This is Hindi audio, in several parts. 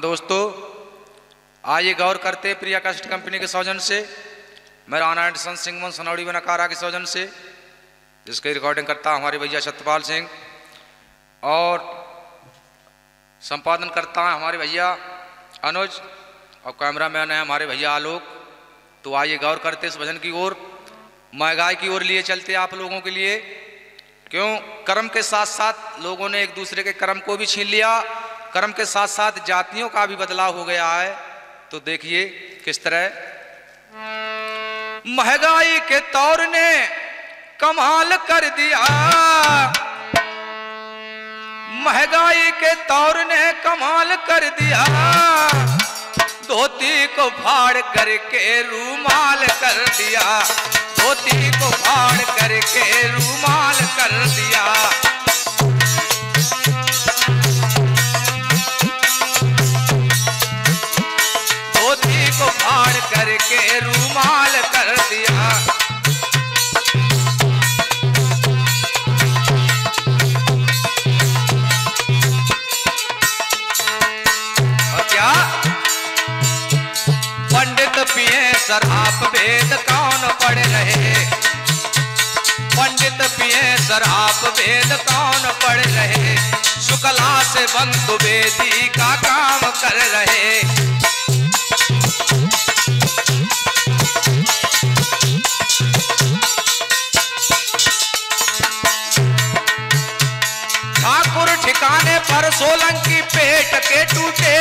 दोस्तों आइए गौर करते प्रिया कैसेट कंपनी के सौजन से मैं राणा एंड सिंह सनौड़ी बनकारा के सौजन से जिसकी रिकॉर्डिंग करता हमारे भैया सत्यपाल सिंह और संपादन करता है हमारे भैया अनुज और कैमरामैन है हमारे भैया आलोक। तो आइए गौर करते इस भजन की ओर, महंगाई की ओर लिए चलते आप लोगों के लिए। क्यों कर्म के साथ साथ लोगों ने एक दूसरे के कर्म को भी छीन लिया, कर्म के साथ साथ जातियों का भी बदलाव हो गया है। तो देखिए किस तरह महंगाई के तौर ने कमाल कर दिया, महंगाई के तौर ने कमाल कर दिया, धोती को फाड़ करके रूमाल कर दिया, धोती को फाड़ करके रूमाल कर दिया। धोती को फाड़ करके रूमाल कर दिया। और क्या पंडित पिए शराब वेद कौन पढ़ रहे, पंडित पिए शराब वेद कौन पढ़ रहे, शुक्ला से बंधु वेदी का काम कर रहे। ठाकुर ठिकाने पर सोलंकी पेट के टूटे,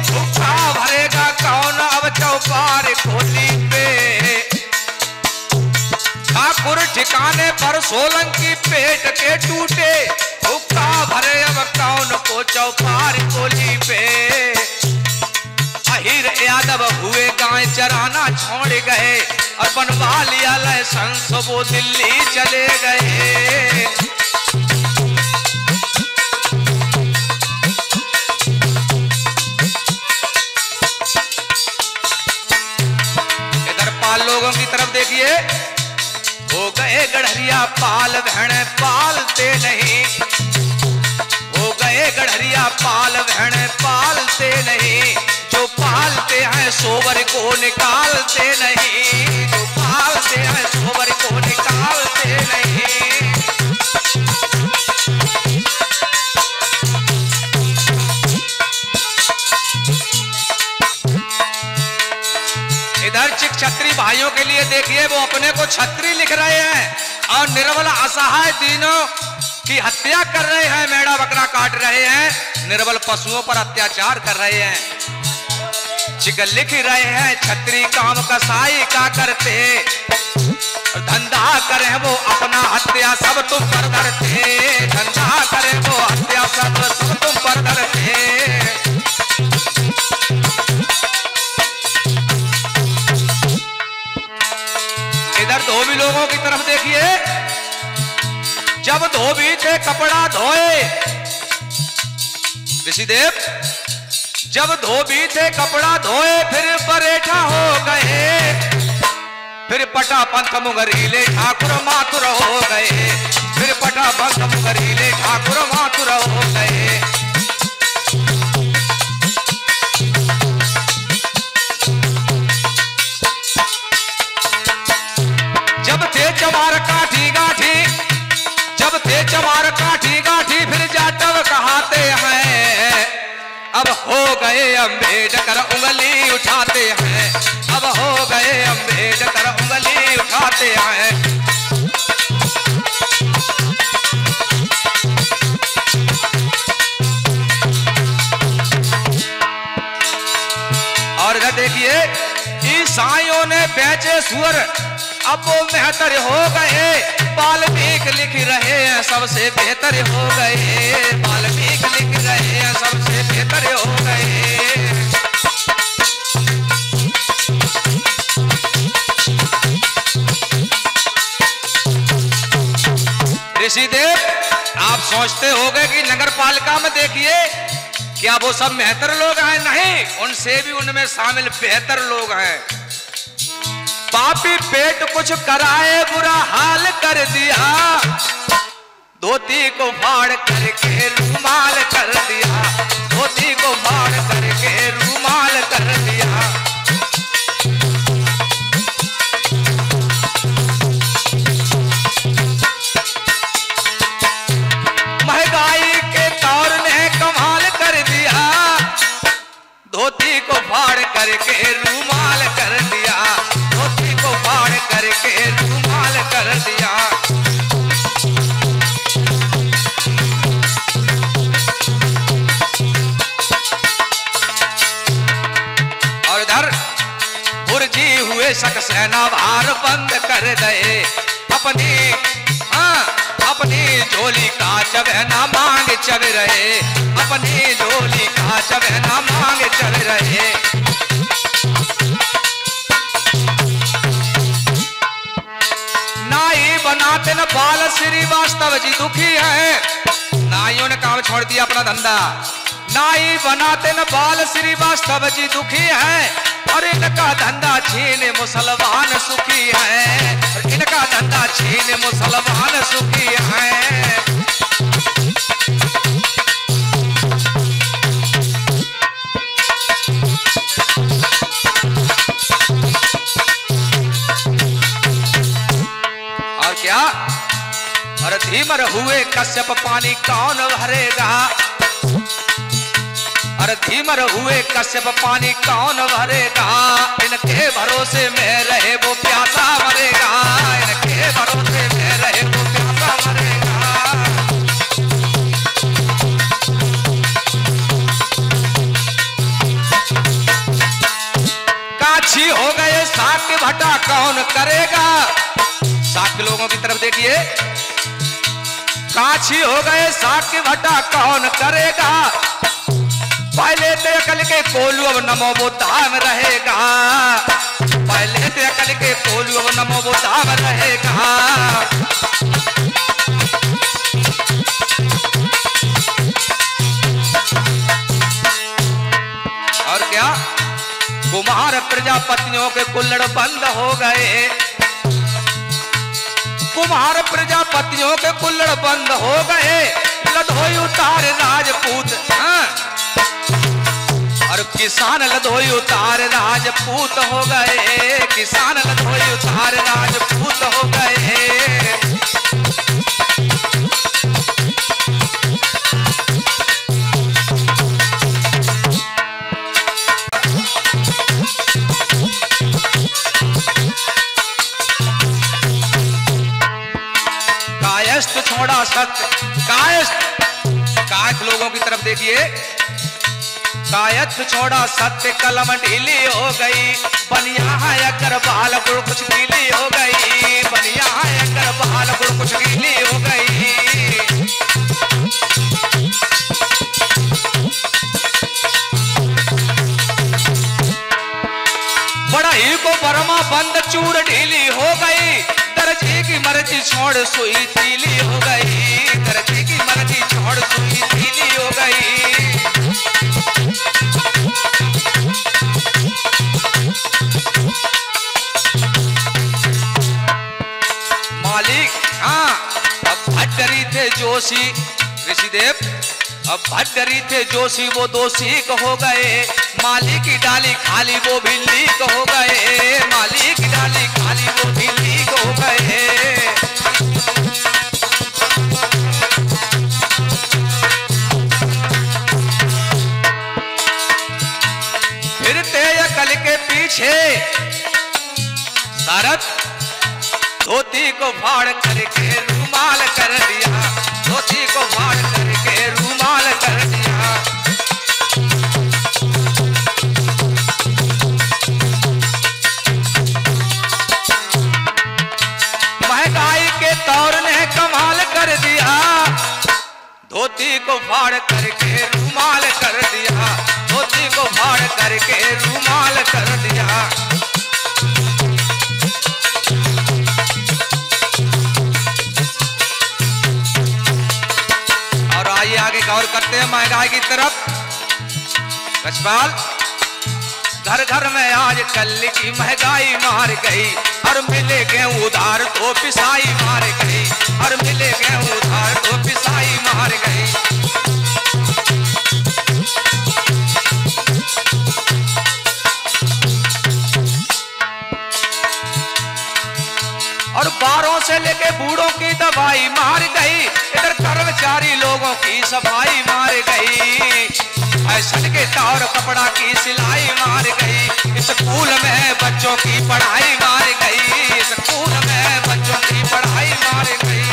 भूखा भरेगा कौन अब चौपार खोली पे। ठाकुर ठिकाने पर सोलंकी पेट के टूटे, भूखा भरे अब कौन को चौपार खोली पे। अहिर यादव हुए गाय चराना छोड़ गए और बनवा लिया लाइसेंस वो दिल्ली चले गए। लोगों की तरफ देखिए, हो गए गड़हरिया पाल बहन पालते नहीं, हो गए गड़हरिया पाल बहन पालते नहीं, जो पालते हैं सोवर को निकालते नहीं, जो पालते हैं सोवर को निकालते नहीं। इधर चिक छत्री भाइयों के लिए देखिए, वो अपने को छत्री लिख रहे हैं और निर्बल असहाय दीनों की हत्या कर रहे हैं, मेढ़ा बकरा काट रहे हैं, निर्बल पशुओं पर अत्याचार कर रहे हैं। चिक लिख रहे हैं छत्री काम कसाई का करते, धंधा करें वो अपना हत्या सब तुम पर धरते, धंधा करें वो हत्या सब तुम पर धरते। इधर धोबी लोगों की तरफ देखिए, जब धोबी थे कपड़ा धोए, ऋषिदेव जब धोबी थे कपड़ा धोए, फिर परेठा हो गए, फिर पटा पंथ मुगरीले ठाकुर मातुर हो गए, फिर पटा पंथ मुगरीले ठाकुर मातुर हो गए। जब थे चमार काठी गाठी, जब थे चमार काठी गाठी, फिर जाटव कहाते हैं, अब हो गए अम्बेडकर उंगली उठाते हैं, अब हो गए अम्बेडकर उंगली उठाते हैं। और इधर देखिए, ईसाइयों ने बेचे सुअर अब वो बेहतर हो गए, वाल्मीकि लिख रहे हैं सबसे बेहतर हो गए, वाल्मीकि लिख रहे हैं सबसे बेहतर हो गए। ऋषिदेव आप सोचते होंगे कि नगर पालिका में देखिए क्या वो सब मेहतर लोग हैं, नहीं, उनसे भी उनमें शामिल बेहतर लोग हैं। पापी पेट कुछ कराए बुरा हाल कर दिया, धोती को फाड़ करके रुमाल कर दिया, धोती धोती को फाड़ करके रूमाल कर दिया। महंगाई के दौर ने कमाल कर दिया, धोती को फाड़ करके रूमाल कर दिया, धोती को फाड़ करके रूमाल कर दिया। और इधर बुर्जी हुए सक्सेना भार बंद कर दे, अपनी झोली का चबहना मांग चल रहे, अपनी झोली का चबहना मांग चल रहे। नाई बनाते न बाल श्रीवास्तव जी दुखी है, नाइयों ने काम छोड़ दिया अपना धंधा। नाई बनाते न बाल श्रीवास्तव जी दुखी है, और इनका धंधा छीन मुसलमान सुखी है, इनका धंधा छीन मुसलमान सुखी है। और क्या, और धीमर हुए कश्यप पानी कौन भरेगा, और धीमर हुए कश्यप पानी कौन भरेगा, इनके भरोसे में रहे वो प्यासा मरेगा, इनके भरोसे में रहे वो प्यासा मरेगा। काछी हो गए साक भटा कौन करेगा, साक लोगों की तरफ देखिए, काछी हो गए साक भटा कौन करेगा, पहले ते अकल के कोलू अब नमो वो धाम रहेगा, पहले ते अकल के कोलू अब नमो वो धाम रहेगा। और क्या, कुमार प्रजापतियों के कुल्लड़ बंद हो गए, कुमार प्रजापतियों के कुल्लड़ बंद हो गए, लधोई उतार राजपूत, और किसान लधोई उतार राजपूत हो गए, किसान लधोई उतार राजपूत हो गए। कायस्थ छोड़ा सत्य, कायस्थ लोगों की तरफ देखिए, कायस्थ छोड़ा सत्य कलम ढीली हो गई, बनिया है अगर बाल गुड़ कुछ गीली हो गई, बनिया है अगर बाल गुड़ कुछ गीली हो गई। बड़ाई को बरमा बंद चूर ढीली हो गई, दर्जी की मर्जी छोड़ सुई तीली हो गई, दर्जी की मर्जी छोड़ सुई तीली हो गई। मालिक, अब भट्टरी थे जोशी ऋषिदेव, अब भट्टरी थे जोशी वो दोषी हो गए, मालिक की डाली खाली वो भी लीक हो गए, मालिक की डाली खाली वो भी लीक हो गए। फिरते अकल के पीछे शरत, धोती को फाड़ करके रूमाल कर दिया, धोती को फाड़ करके रूमाल कर दिया। महंगाई के दौर ने कमाल कर दिया, धोती को फाड़ करके रूमाल कर दिया, धोती को फाड़ करके रूमाल कर दिया। आगे गौर करते हैं महंगाई की तरफ। रजपाल, घर घर में आज कल की महंगाई मार गई, और मिले गेहूं उधार तो पिसाई मार गई, और मिले गेहूं उधार तो पिसाई मार गई। लोगों की सफाई मार गई, फैशन के तौर कपड़ा की सिलाई मार गई, स्कूल में बच्चों की पढ़ाई मार गई, स्कूल में बच्चों की पढ़ाई मार गई।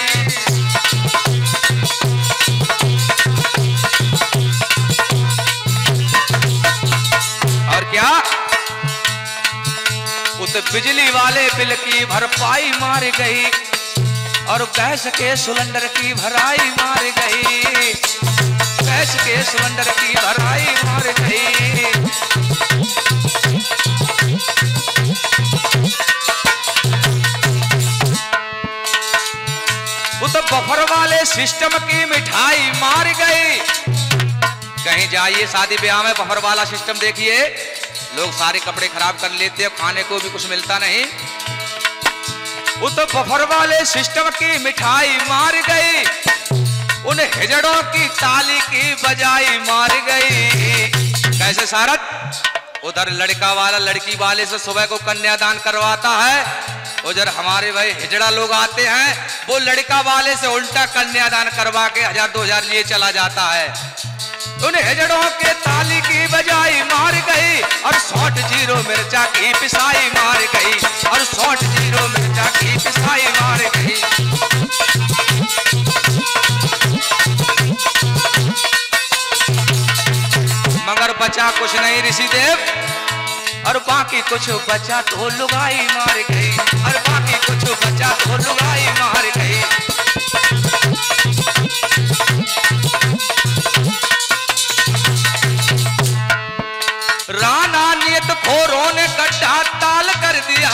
और क्या, उस बिजली वाले बिल की भरपाई मार गई और गैस के सिलेंडर की भराई मार गई, गैस के सिलेंडर की भराई मार गई। उस बफर वाले सिस्टम की मिठाई मार गई। कहीं जाइए शादी ब्याह में बफर वाला सिस्टम देखिए, लोग सारे कपड़े खराब कर लेते हैं, खाने को भी कुछ मिलता नहीं। उस बफर वाले सिस्टम की मिठाई मार गई, उन हिजड़ों की ताली की बजाई मार गई। कैसे सारथ, उधर लड़का वाला लड़की वाले से सुबह को कन्यादान करवाता है, उधर हमारे भाई हिजड़ा लोग आते हैं, वो लड़का वाले से उल्टा कन्यादान करवा के 1000-2000 लिए चला जाता है। उन हिजड़ों के ताली की बजाई मार गई और 60 मिर्चा की पिसाई मार गई, और 60 मिर्चा की पिसाई मार गई। मगर बचा कुछ नहीं ऋषिदेव, और बाकी कुछ बचा तो लुगाई मार गई, और बाकी कुछ बचा तो लुगाई मार गई। राना नियत खोरों ने गड्ढा ताल कर दिया,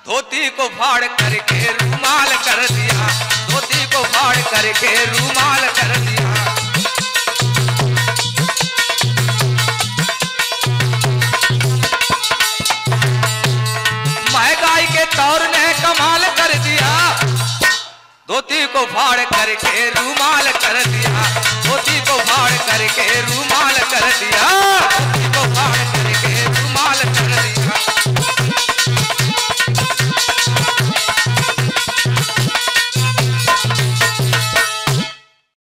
धोती को फाड़ करके रूमाल कर दिया, धोती को फाड़ करके रूमाल कर दिया। महंगाई के तौर ने कमाल कर दिया, धोती को फाड़ करके रूमाल कर दिया, धोती को फाड़ करके रूमाल कर दिया।